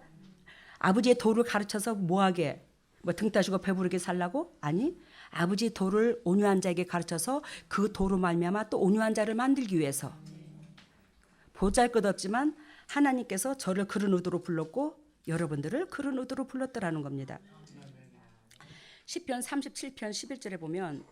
아버지의 도를 가르쳐서 뭐하게? 뭐 등 따시고 배부르게 살라고? 아니, 아버지의 도를 온유한 자에게 가르쳐서 그 도로 말미암아 또 온유한 자를 만들기 위해서 보잘것없지만 하나님께서 저를 그런 의도로 불렀고 여러분들을 그런 의도로 불렀더라는 겁니다. 시편 37편 11절에 보면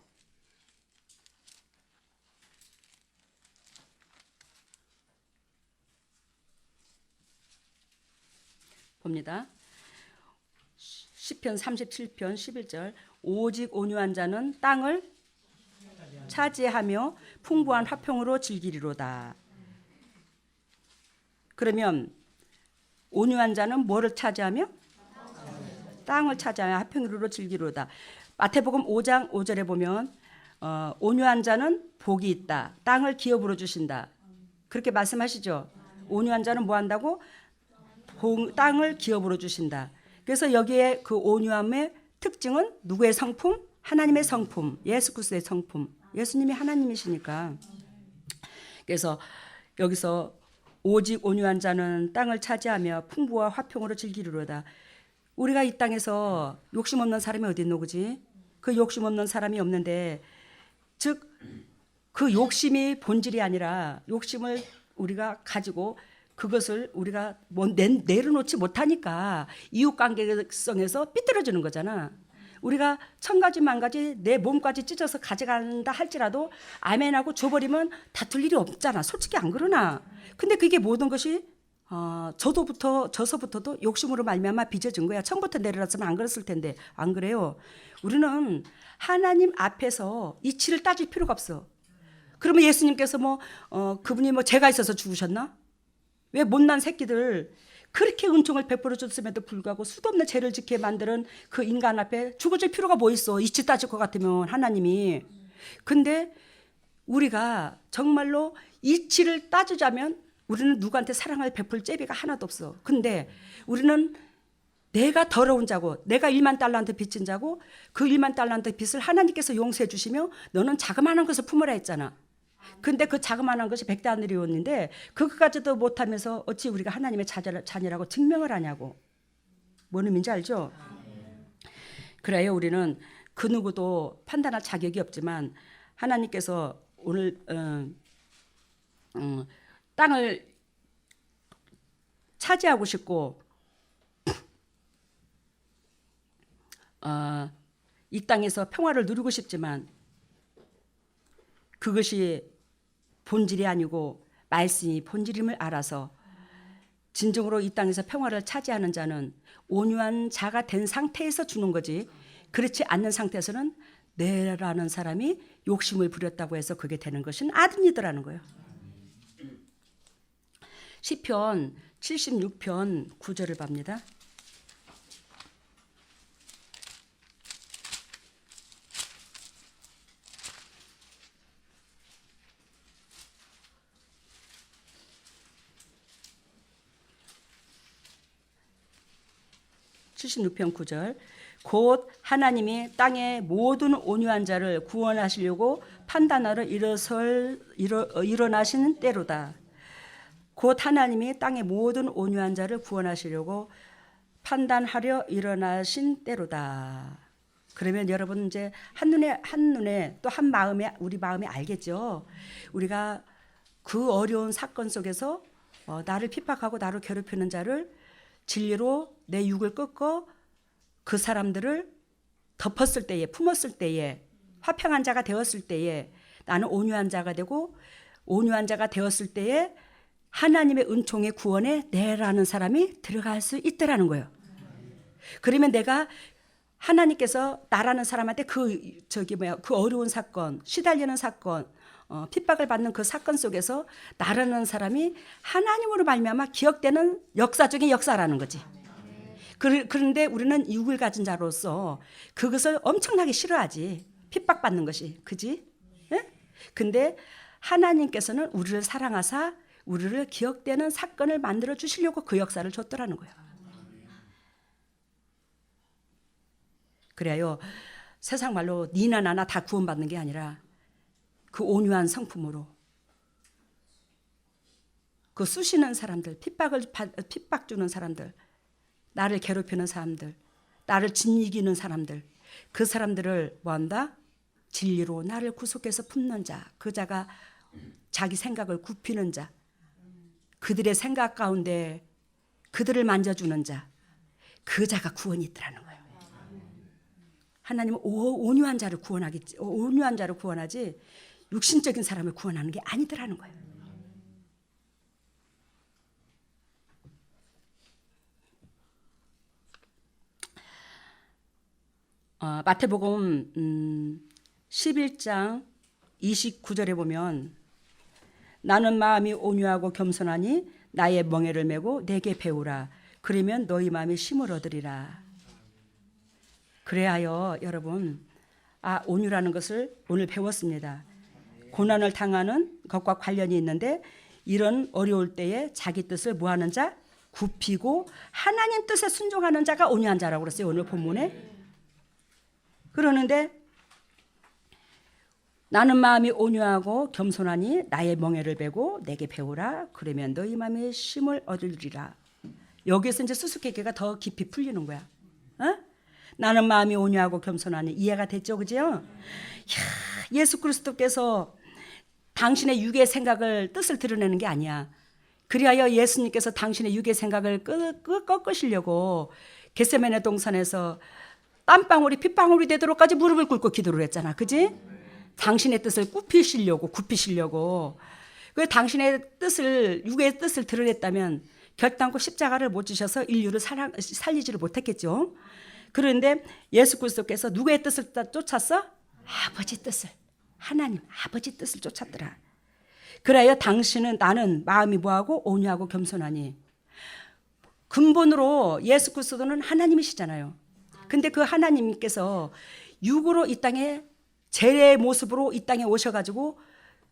봅니다. 시편 37편 11절 오직 온유한 자는 땅을 차지하며 풍부한 화평으로 즐기리로다. 그러면 온유한 자는 뭐를 차지하며? 땅을 차지하며 화평으로 즐기로다. 마태복음 5장 5절에 보면 온유한 자는 복이 있다. 땅을 기업으로 주신다. 그렇게 말씀하시죠. 온유한 자는 뭐 한다고? 땅을 기업으로 주신다. 그래서 여기에 그 온유함의 특징은 누구의 성품? 하나님의 성품, 예수 그리스도의 성품. 예수님이 하나님이시니까. 그래서 여기서 오직 온유한 자는 땅을 차지하며 풍부와 화평으로 즐기리로다. 우리가 이 땅에서 욕심 없는 사람이 어디 있노, 그지? 그 욕심 없는 사람이 없는데, 즉 그 욕심이 본질이 아니라 욕심을 우리가 가지고 그것을 우리가 내려놓지 못하니까 이웃관계성에서 삐뚤어지는 거잖아. 우리가 1000가지 만가지 내 몸까지 찢어서 가져간다 할지라도 아멘하고 줘버리면 다툴 일이 없잖아. 솔직히 안 그러나. 근데 그게 모든 것이 저서부터도 욕심으로 말미암아 빚어진 거야. 처음부터 내려놨으면 안 그랬을 텐데. 안 그래요. 우리는 하나님 앞에서 이치를 따질 필요가 없어. 그러면 예수님께서 그분이 죄가 있어서 죽으셨나? 왜 못난 새끼들 그렇게 은총을 베풀어 줬음에도 불구하고 수도 없는 죄를 짓게 만드는 그 인간 앞에 죽어줄 필요가 뭐 있어. 이치 따질 것 같으면 하나님이. 근데 우리가 정말로 이치를 따지자면 우리는 누구한테 사랑을 베풀 제비가 하나도 없어. 근데 우리는 내가 더러운 자고 내가 1만 달란트 빚진 자고 그 1만 달란트 빚을 하나님께서 용서해 주시며 너는 자그마한 것을 품으라 했잖아. 근데 그 자그마한 것이 100대 하늘이었는데 그것까지도 못하면서 어찌 우리가 하나님의 자녀라고 증명을 하냐고. 뭔 의미인지 알죠? 그래요. 우리는 그 누구도 판단할 자격이 없지만 하나님께서 오늘 땅을 차지하고 싶고 이 땅에서 평화를 누리고 싶지만 그것이 본질이 아니고 말씀이 본질임을 알아서 진정으로 이 땅에서 평화를 차지하는 자는 온유한 자가 된 상태에서 주는 거지. 그렇지 않는 상태에서는 내라는 사람이 욕심을 부렸다고 해서 그게 되는 것은 아닙니다라는 거예요. 시편 76편 9절을 봅니다. (76편 9절) 곧 하나님이 땅의 모든 온유한 자를 구원하시려고 판단하러 일어나시는 때로다. 곧 하나님이 땅의 모든 온유한 자를 구원하시려고 판단하려 일어나신 때로다. 그러면 여러분 이제 한눈에 또 한 마음에 우리 마음이 알겠죠. 우리가 그 어려운 사건 속에서 나를 핍박하고 나를 괴롭히는 자를 진리로 내 육을 꺾어 그 사람들을 덮었을 때에 품었을 때에 화평한 자가 되었을 때에 나는 온유한 자가 되고 온유한 자가 되었을 때에 하나님의 은총의 구원에 내라는 사람이 들어갈 수 있더라는 거예요. 그러면 내가 하나님께서 나라는 사람한테 그 어려운 사건, 시달리는 사건, 핍박을 받는 그 사건 속에서 나라는 사람이 하나님으로 말미암아 기억되는 역사 중의 역사라는 거지. 그런데 우리는 육을 가진 자로서 그것을 엄청나게 싫어하지. 핍박받는 것이. 그지? 예? 근데 하나님께서는 우리를 사랑하사 우리를 기억되는 사건을 만들어 주시려고 그 역사를 줬더라는 거예요. 그래요. 세상 말로 니나 나나 다 구원받는 게 아니라 그 온유한 성품으로 그 쑤시는 사람들, 핍박 주는 사람들, 나를 괴롭히는 사람들, 나를 짓이기는 사람들, 그 사람들을 뭐한다? 진리로 나를 구속해서 품는 자, 그 자가 자기 생각을 굽히는 자, 그들의 생각 가운데 그들을 만져주는 자, 그 자가 구원이 있더라는 거예요. 하나님은 온유한 자를 구원하지 육신적인 사람을 구원하는 게 아니더라는 거예요. 마태복음 11장 29절에 보면 나는 마음이 온유하고 겸손하니 나의 멍에를 메고 내게 배우라. 그러면 너희 마음이 쉼을 얻으리라. 그래하여 여러분 온유라는 것을 오늘 배웠습니다. 고난을 당하는 것과 관련이 있는데 이런 어려울 때에 자기 뜻을 뭐하는 자? 굽히고 하나님 뜻에 순종하는 자가 온유한 자라고 그랬어요. 오늘 본문에. 그러는데 나는 마음이 온유하고 겸손하니 나의 멍에를 베고 내게 배우라. 그러면 너희 마음에 쉼을 얻으리라. 여기서 이제 수수께끼가 더 깊이 풀리는 거야. 어? 나는 마음이 온유하고 겸손하니 이해가 됐죠, 그죠? 예수 그리스도께서 당신의 육의 생각을 뜻을 드러내는 게 아니야. 그리하여 예수님께서 당신의 육의 생각을 꺾으시려고 겟세마네 동산에서 땀방울이 핏방울이 되도록까지 무릎을 꿇고 기도를 했잖아, 그지? 당신의 뜻을 굽히시려고. 그 당신의 뜻을, 육의 뜻을 드러냈다면 결단코 십자가를 못 지셔서 인류를 살리지를 못했겠죠. 그런데 예수 그리스도께서 누구의 뜻을 쫓았어? 아버지 뜻을, 하나님 아버지 뜻을 쫓았더라. 그래야 나는 마음이 뭐하고 온유하고 겸손하니. 근본으로 예수 그리스도는 하나님이시잖아요. 근데 그 하나님께서 육으로 이 땅에 제의 모습으로 이 땅에 오셔가지고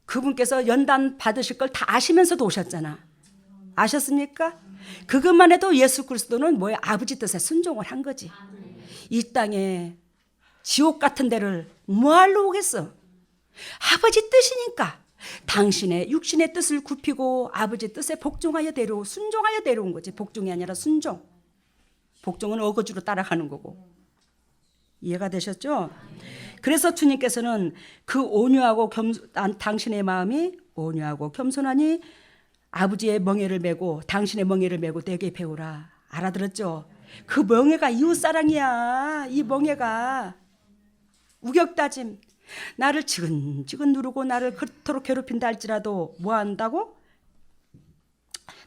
그분께서 연단 받으실 걸 다 아시면서도 오셨잖아. 아셨습니까? 그것만 해도 예수 그리스도는 뭐야? 아버지 뜻에 순종을 한 거지. 이 땅에 지옥 같은 데를 뭐하러 오겠어? 아버지 뜻이니까 당신의 육신의 뜻을 굽히고 아버지 뜻에 순종하여 내려온 거지. 복종이 아니라 순종. 복종은 어거지로 따라가는 거고. 이해가 되셨죠? 그래서 주님께서는 그 당신의 마음이 온유하고 겸손하니 아버지의 멍에를 메고 당신의 멍에를 메고 내게 배우라. 알아들었죠? 그 멍에가 이웃사랑이야. 이 멍에가 우격다짐. 나를 지근지근 누르고 나를 그토록 괴롭힌다 할지라도 뭐 한다고?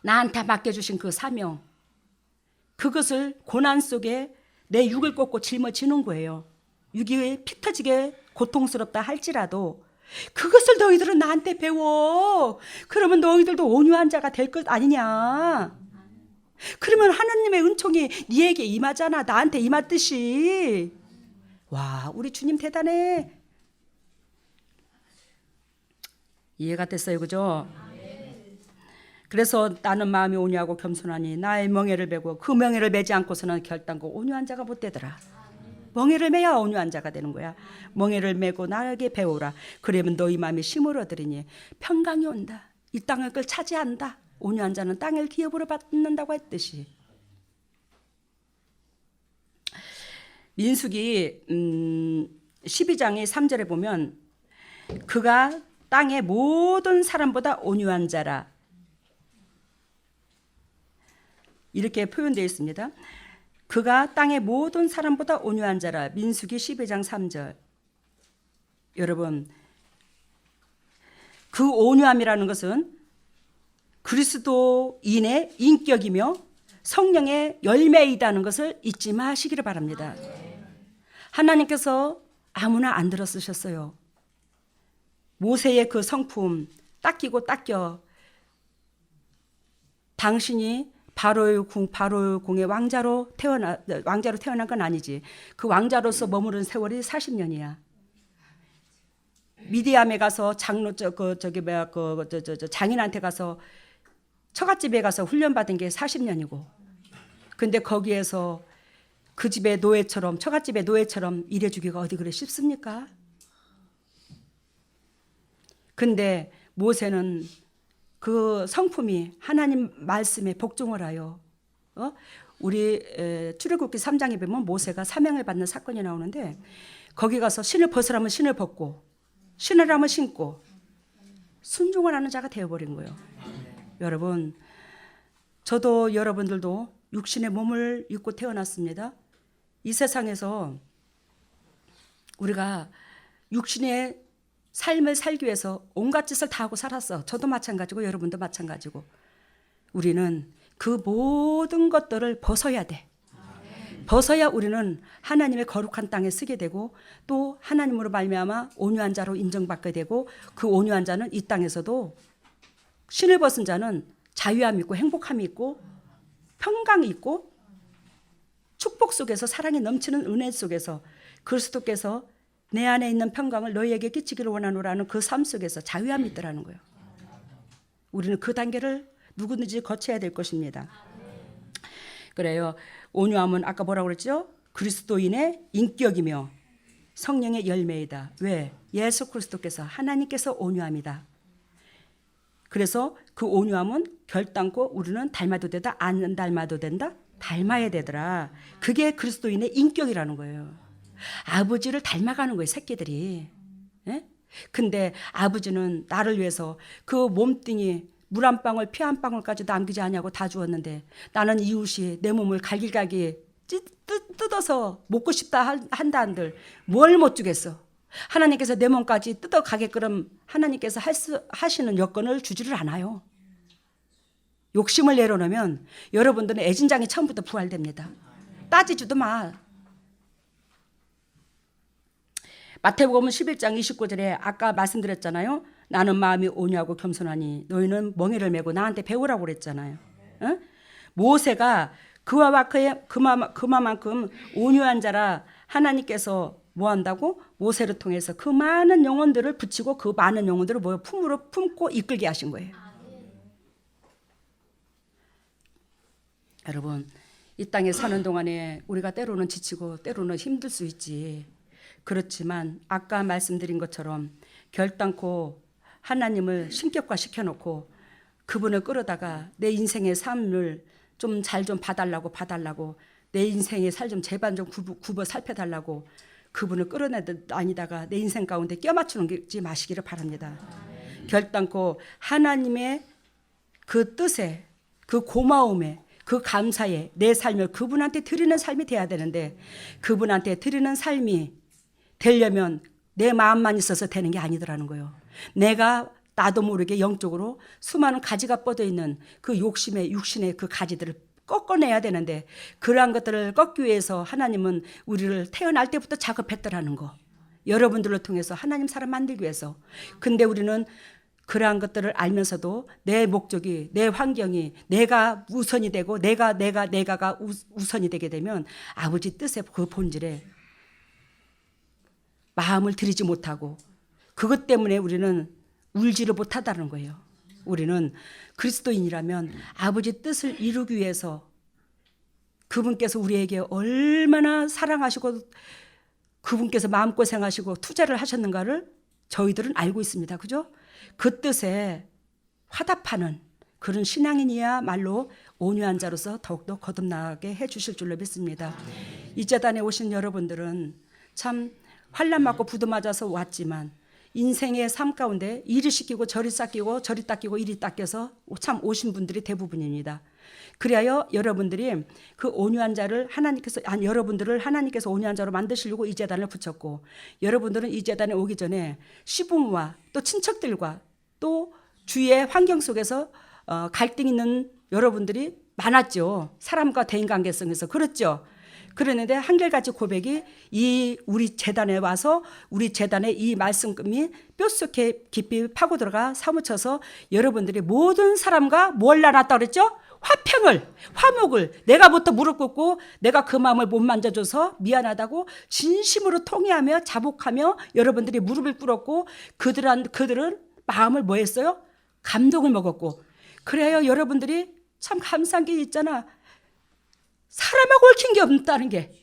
나한테 맡겨주신 그 사명, 그것을 고난 속에 내 육을 꺾고 짊어지는 거예요. 육이 피 터지게 고통스럽다 할지라도 그것을 너희들은 나한테 배워. 그러면 너희들도 온유한 자가 될 것 아니냐. 그러면 하나님의 은총이 네에게 임하잖아. 나한테 임하듯이. 와, 우리 주님 대단해. 이해가 됐어요, 그죠? 그래서 나는 마음이 온유하고 겸손하니 나의 멍에를 베고 그 멍에를 베지 않고서는 결단코 온유한 자가 못 되더라. 멍에를 메야 온유한 자가 되는 거야. 멍에를 메고 나에게 배우라. 그러면 너희 마음이 쉼을 얻으리니 평강이 온다. 이 땅을 차지한다. 온유한 자는 땅을 기업으로 받는다고 했듯이. 민수기 12장의 3절에 보면 그가 땅의 모든 사람보다 온유한 자라 이렇게 표현되어 있습니다. 그가 땅의 모든 사람보다 온유한 자라. 민수기 12장 3절. 여러분, 그 온유함이라는 것은 그리스도인의 인격이며 성령의 열매이다는 것을 잊지 마시기를 바랍니다. 하나님께서 아무나 안 들어 쓰셨어요. 모세의 그 성품 닦이고 닦여 당신이 바로의 공의 왕자로 태어난 건 아니지. 그 왕자로서 머무른 세월이 40년이야. 미디암에 가서 장인한테 가서 처갓집에 가서 훈련받은 게 40년이고, 근데 거기에서 그 집의 노예처럼, 처갓집의 노예처럼 일해주기가 어디 그래 쉽습니까? 근데 모세는 그 성품이 하나님 말씀에 복종을 하여 우리 출애굽기 3장에 보면 모세가 사명을 받는 사건이 나오는데 거기 가서 신을 벗으라면 신을 벗고 신으라면 신고 순종을 하는 자가 되어버린 거예요. 여러분, 저도 여러분들도 육신의 몸을 입고 태어났습니다. 이 세상에서 우리가 육신의 삶을 살기 위해서 온갖 짓을 다 하고 살았어. 저도 마찬가지고 여러분도 마찬가지고. 우리는 그 모든 것들을 벗어야 돼. 벗어야 우리는 하나님의 거룩한 땅에 쓰게 되고 또 하나님으로 말미암아 온유한 자로 인정받게 되고 그 온유한 자는 이 땅에서도 신을 벗은 자는 자유함이 있고 행복함이 있고 평강이 있고 축복 속에서 사랑이 넘치는 은혜 속에서 그리스도께서 내 안에 있는 평강을 너희에게 끼치기를 원하노라는 그 삶 속에서 자유함이 있더라는 거예요. 우리는 그 단계를 누구든지 거쳐야 될 것입니다. 그래요. 온유함은 아까 뭐라고 그랬죠? 그리스도인의 인격이며 성령의 열매이다. 왜? 예수 그리스도께서 하나님께서 온유함이다. 그래서 그 온유함은 결단코 우리는 닮아도 되다, 안 닮아도 된다, 닮아야 되더라. 그게 그리스도인의 인격이라는 거예요. 아버지를 닮아가는 거예요, 새끼들이. 예? 근데 아버지는 나를 위해서 그 몸뚱이 물 한 방울 피 한 방울까지 남기지 않냐고 다 주었는데 나는 이웃이 내 몸을 갈길갈기 뜯어서 먹고 싶다 한다 한들 뭘 못 주겠어. 하나님께서 내 몸까지 뜯어가게끔 하나님께서 하시는 여건을 주지를 않아요. 욕심을 내려놓으면 여러분들은 애진장이 처음부터 부활됩니다. 따지지도 마. 마태복음 11장 29절에 아까 말씀드렸잖아요. 나는 마음이 온유하고 겸손하니 너희는 멍에를 메고 나한테 배우라고 그랬잖아요. 어? 모세가 그만큼 온유한 자라 하나님께서 뭐 한다고? 모세를 통해서 그 많은 영혼들을 붙이고 그 많은 영혼들을 품으로 품고 이끌게 하신 거예요. 여러분, 이 땅에 사는 동안에 우리가 때로는 지치고 때로는 힘들 수 있지. 그렇지만 아까 말씀드린 것처럼 결단코 하나님을 신격화시켜 놓고 그분을 끌어다가 내 인생의 삶을 좀 잘 좀 봐달라고 내 인생의 살 좀 제발 좀 굽어 살펴달라고 그분을 끌어내다니다가 내 인생 가운데 껴맞추지 마시기를 바랍니다. 결단코 하나님의 그 뜻에, 그 고마움에, 그 감사에 내 삶을 그분한테 드리는 삶이 돼야 되는데 그분한테 드리는 삶이 되려면 내 마음만 있어서 되는 게 아니더라는 거예요. 내가 나도 모르게 영적으로 수많은 가지가 뻗어 있는 그 욕심의 육신의 그 가지들을 꺾어내야 되는데 그러한 것들을 꺾기 위해서 하나님은 우리를 태어날 때부터 작업했더라는 거. 여러분들을 통해서 하나님 사람 만들기 위해서. 근데 우리는 그러한 것들을 알면서도 내 목적이, 내 환경이 내가 우선이 되고 내가가 우선이 되게 되면 아버지 뜻의 그 본질에 마음을 들이지 못하고 그것 때문에 우리는 울지를 못하다는 거예요. 우리는 그리스도인이라면 아버지 뜻을 이루기 위해서 그분께서 우리에게 얼마나 사랑하시고 그분께서 마음고생하시고 투자를 하셨는가를 저희들은 알고 있습니다. 그죠? 그 뜻에 화답하는 그런 신앙인이야말로 온유한 자로서 더욱더 거듭나게 해주실 줄로 믿습니다. 이 재단에 오신 여러분들은 참 환난 맞고 부도 맞아서 왔지만 인생의 삶 가운데 이리 시키고 저리 닦이고 저리 닦이고 이리 닦여서 참 오신 분들이 대부분입니다. 그리하여 여러분들이 그 온유한 자를 여러분들을 하나님께서 온유한 자로 만드시려고 이 재단을 붙였고 여러분들은 이 재단에 오기 전에 시부모와 또 친척들과 또 주위의 환경 속에서 갈등 있는 여러분들이 많았죠. 사람과 대인 관계성에서 그렇죠. 그랬는데 한결같이 고백이 이 우리 재단에 와서 우리 재단의 이 말씀이 뼛속에 깊이 파고 들어가 사무쳐서 여러분들이 모든 사람과 뭘 나눴다 그랬죠? 화목을 내가부터 무릎 꿇고 내가 그 마음을 못 만져줘서 미안하다고 진심으로 통회하며 자복하며 여러분들이 무릎을 꿇었고 그들은 마음을 뭐 했어요? 감동을 먹었고 그래요. 여러분들이 참 감사한 게 있잖아. 사람하고 얽힌 게 없다는 게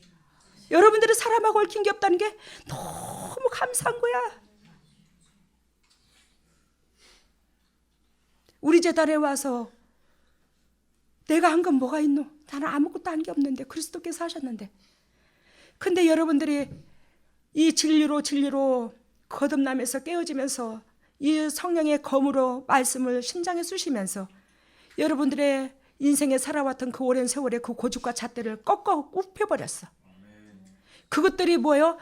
여러분들이 사람하고 얽힌 게 없다는 게 너무 감사한 거야. 우리 재단에 와서 내가 한 건 뭐가 있노? 나는 아무것도 한 게 없는데 그리스도께서 하셨는데 근데 여러분들이 이 진리로 거듭나면서 깨어지면서 이 성령의 검으로 말씀을 심장에 쑤시면서 여러분들의 인생에 살아왔던 그 오랜 세월의 그 고집과 잣대를 꺾어 굽혀버렸어. 그것들이 뭐예요?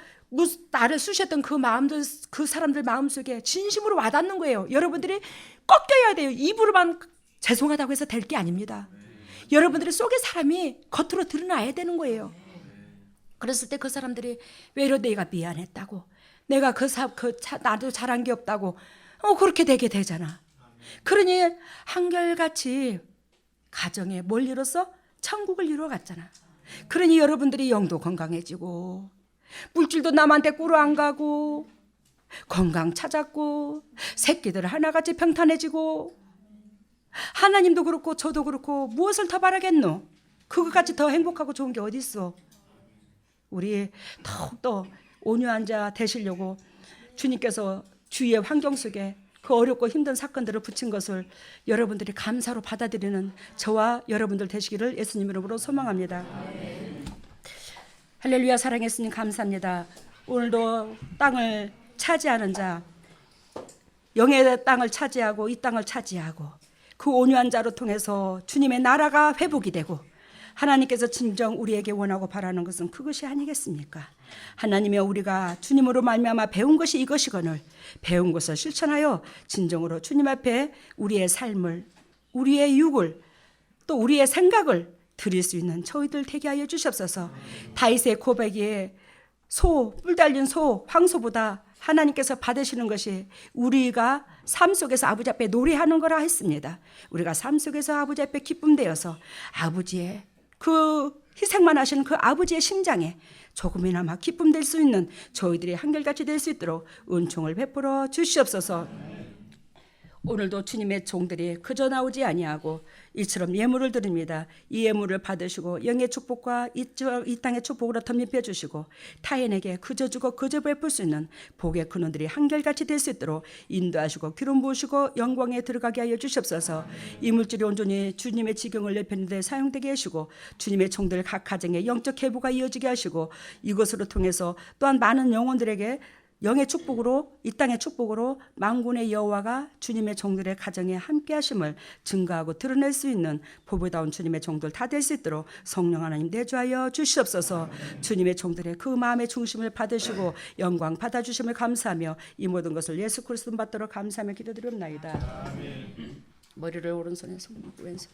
나를 쑤셨던 그 마음들, 그 사람들 마음속에 진심으로 와닿는 거예요. 여러분들이 꺾여야 돼요. 입으로만 죄송하다고 해서 될 게 아닙니다. 여러분들의 속의 사람이 겉으로 드러나야 되는 거예요. 그랬을 때 그 사람들이 외려 내가 미안했다고 내가 나도 잘한 게 없다고 그렇게 되게 되잖아. 그러니 한결같이 가정에 뭘 이뤄서 천국을 이루어갔잖아. 그러니 여러분들이 영도 건강해지고 물질도 남한테 꾸러 안 가고 건강 찾았고 새끼들 하나같이 평탄해지고 하나님도 그렇고 저도 그렇고 무엇을 더 바라겠노? 그것같이 더 행복하고 좋은 게 어디 있어? 우리 더욱더 온유한 자 되시려고 주님께서 주위의 환경 속에 그 어렵고 힘든 사건들을 붙인 것을 여러분들이 감사로 받아들이는 저와 여러분들 되시기를 예수님 이름으로 소망합니다. 할렐루야. 사랑의 예수님 감사합니다. 오늘도 땅을 차지하는 자, 영의 땅을 차지하고 이 땅을 차지하고 그 온유한 자로 통해서 주님의 나라가 회복이 되고 하나님께서 진정 우리에게 원하고 바라는 것은 그것이 아니겠습니까? 하나님이여, 우리가 주님으로 말미암아 배운 것이 이것이거늘 배운 것을 실천하여 진정으로 주님 앞에 우리의 삶을, 우리의 육을, 또 우리의 생각을 드릴 수 있는 저희들 되게 하여 주시옵소서. 다윗의 고백에 뿔 달린 소, 황소보다 하나님께서 받으시는 것이 우리가 삶 속에서 아버지 앞에 노래하는 거라 했습니다. 우리가 삶 속에서 아버지 앞에 기쁨되어서 아버지의 그 희생만 하시는 그 아버지의 심장에 조금이나마 기쁨될 수 있는 저희들이 한결같이 될 수 있도록 은총을 베풀어 주시옵소서. 오늘도 주님의 종들이 그저 나오지 아니하고 이처럼 예물을 드립니다. 이 예물을 받으시고 영의 축복과 이 땅의 축복으로 덧입혀 주시고 타인에게 그저 주고 그저 베풀 수 있는 복의 근원들이 한결같이 될 수 있도록 인도하시고 기름 부으시고 영광에 들어가게 하여 주시옵소서. 이 물질이 온전히 주님의 지경을 넓히는 데 사용되게 하시고 주님의 종들 각 가정에 영적 회복가 이어지게 하시고 이것으로 통해서 또한 많은 영혼들에게 영의 축복으로, 이 땅의 축복으로 만군의 여호와가 주님의 종들의 가정에 함께 하심을 증거하고 드러낼 수 있는 보배다운 주님의 종들 다 될 수 있도록 성령 하나님 내주하여 주시옵소서. 주님의 종들의 그 마음의 중심을 받으시고 영광 받아주심을 감사하며 이 모든 것을 예수 그리스도 받도록 감사하며 기도드리옵나이다. 머리를 오른손에 손, 왼손.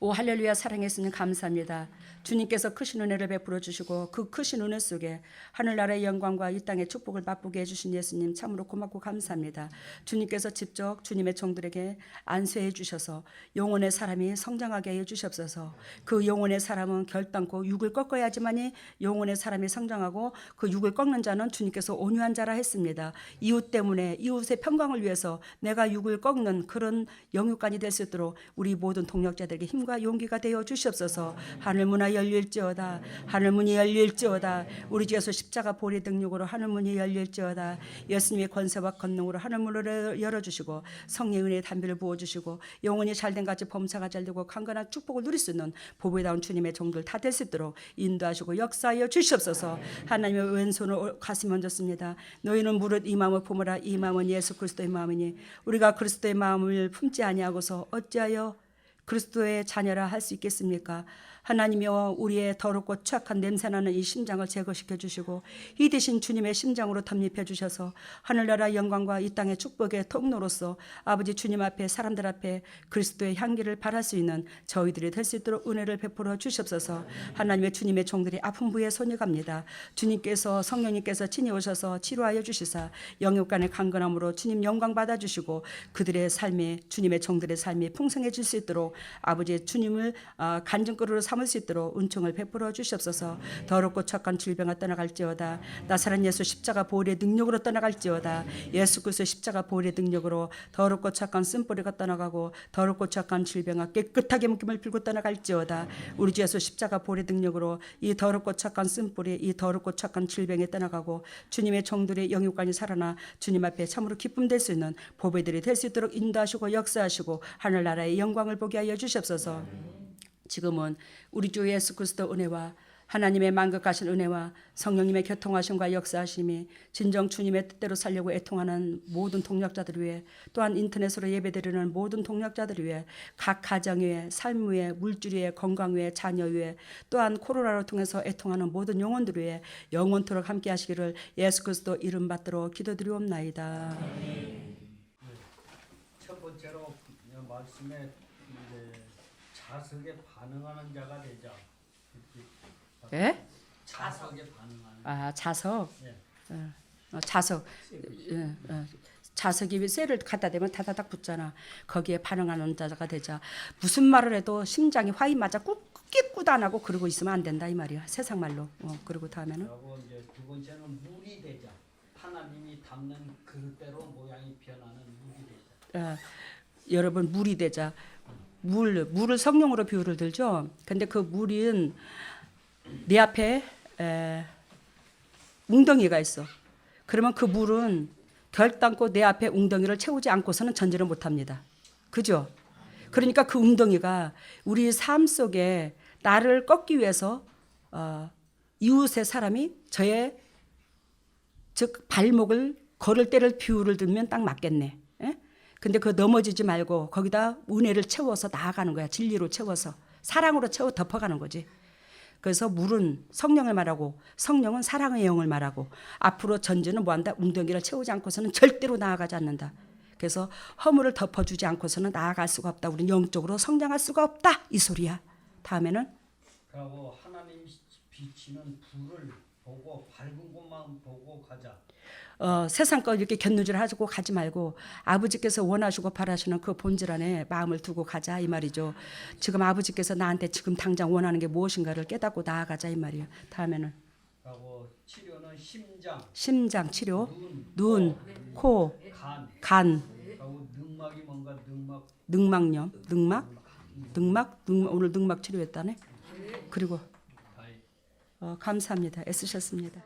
오 할렐루야. 사랑의 예수님 감사합니다. 주님께서 크신 은혜를 베풀어 주시고 그 크신 은혜 속에 하늘나라의 영광과 이 땅의 축복을 맛보게 해주신 예수님 참으로 고맙고 감사합니다. 주님께서 직접 주님의 종들에게 안수해 주셔서 영혼의 사람이 성장하게 해 주시옵소서. 그 영혼의 사람은 결단코 육을 꺾어야지만이 영혼의 사람이 성장하고 그 육을 꺾는 자는 주님께서 온유한 자라 했습니다. 이웃 때문에 이웃의 평강을 위해서 내가 육을 꺾는 그런 영육간이 될 수 있도록 우리 모든 동력자들에게 힘과 용기가 되어 주시옵소서. 하늘문화 열릴지어다. 하늘문이 열릴지어다. 우리 주 예수 십자가 보리 등력으로 하늘문이 열릴지어다. 예수님의 권세와 권능으로 하늘문을 열어주시고 성령의 은혜의 담비를 부어주시고 영혼이 잘된 같이 범사가 잘되고 강건한 축복을 누릴 수 있는 보배다운 주님의 종들 다 될 수 있도록 인도하시고 역사하여 주시옵소서. 하나님의 왼손을 가슴에 얹었습니다. 너희는 무릇 이 마음을 품으라. 이 마음은 예수 그리스도의 마음이니 우리가 그리스도의 마음을 품지 아니하고서 어찌하여 그리스도의 자녀라 할 수 있겠습니까? 하나님이여, 우리의 더럽고 추악한 냄새나는 이 심장을 제거시켜 주시고 이 대신 주님의 심장으로 덧입혀 주셔서 하늘나라 영광과 이 땅의 축복의 통로로서 아버지 주님 앞에 사람들 앞에 그리스도의 향기를 발할 수 있는 저희들이 될 수 있도록 은혜를 베풀어 주시옵소서. 하나님의 주님의 종들이 아픈 부에 손이 갑니다. 주님께서 성령님께서 친히 오셔서 치료하여 주시사 영육간의 강건함으로 주님 영광 받아주시고 그들의 삶이 주님의 종들의 삶이 풍성해질 수 있도록 아버지 주님을 간증거리로 삼을 수 있도록 은총을 베풀어 주시옵소서. 더럽고 착한 질병을 떠나갈지어다. 나사렛 예수 십자가 보혈의 능력으로 떠나갈지어다. 예수 그리스도 십자가 보혈의 능력으로 더럽고 착한 쓴뿌리가 떠나가고 더럽고 착한 질병아 깨끗하게 묶임을 풀고 떠나갈지어다. 우리 주 예수 십자가 보혈의 능력으로 이 더럽고 착한 쓴뿌리, 이 더럽고 착한 질병이 떠나가고 주님의 종들의 영육간이 살아나 주님 앞에 참으로 기쁨 될 수 있는 보배들이 될 수 있도록 인도하시고 역사하시고 하늘나라의 영광을 보게 하여 주시옵소서. 지금은 우리 주 예수 그리스도 은혜와 하나님의 만극하신 은혜와 성령님의 교통하심과 역사하심이 진정 주님의 뜻대로 살려고 애통하는 모든 동력자들 위해 또한 인터넷으로 예배드리는 모든 동력자들 위해 각 가정 위에 삶 위에 물질 위에 건강 위에 자녀 위에 또한 코로나로 통해서 애통하는 모든 영혼들 위해 영원토록 함께 하시기를 예수 그리스도 이름 받들어 기도드리옵나이다. 첫 번째로 말씀에 자석에 반응하는 자가 되자. 예? 자석에 반응하는. 자석. 예. 자석. 자석이 쇠를 갖다 대면 다다닥 붙잖아. 거기에 반응하는 자가 되자. 무슨 말을 해도 심장이 화이 맞아 꾹꾹 안 하고 그러고 있으면 안 된다 이 말이야. 세상 말로. 그리고 다음에는. 그리고 이제 두 번째는 물이 되자. 하나님이 담는 그릇대로 모양이 변하는 물이 되자. 여러분 물이 되자. 물을 성령으로 비유를 들죠. 근데 그 물은 네 앞에 웅덩이가 있어. 그러면 그 물은 결단코 내 앞에 웅덩이를 채우지 않고서는 전제를 못합니다. 그죠? 그러니까 그 웅덩이가 우리 삶 속에 나를 꺾기 위해서 이웃의 사람이 저의 즉 발목을 걸을 때를 비유를 들면 딱 맞겠네. 예? 근데 그 넘어지지 말고 거기다 은혜를 채워서 나아가는 거야. 진리로 채워서 사랑으로 채워 덮어가는 거지. 그래서 물은 성령을 말하고 성령은 사랑의 영을 말하고 앞으로 전제는 뭐한다? 웅덩이를 채우지 않고서는 절대로 나아가지 않는다. 그래서 허물을 덮어주지 않고서는 나아갈 수가 없다. 우리는 영적으로 성장할 수가 없다. 이 소리야. 다음에는 그리고 하나님이 비치는 불을 보고 밝은 곳만 보고 가자. 세상 거 이렇게 견누질하고 가지 말고 아버지께서 원하시고 바라시는 그 본질 안에 마음을 두고 가자 이 말이죠. 지금 아버지께서 나한테 지금 당장 원하는 게 무엇인가를 깨닫고 나아가자 이 말이에요. 다음에는 그리고 치료는 심장 치료, 눈, 코, 간, 간, 그리고 늑막이 뭔가 늑막염, 늑막 오늘 늑막 치료했다네. 그리고 감사합니다. 애쓰셨습니다.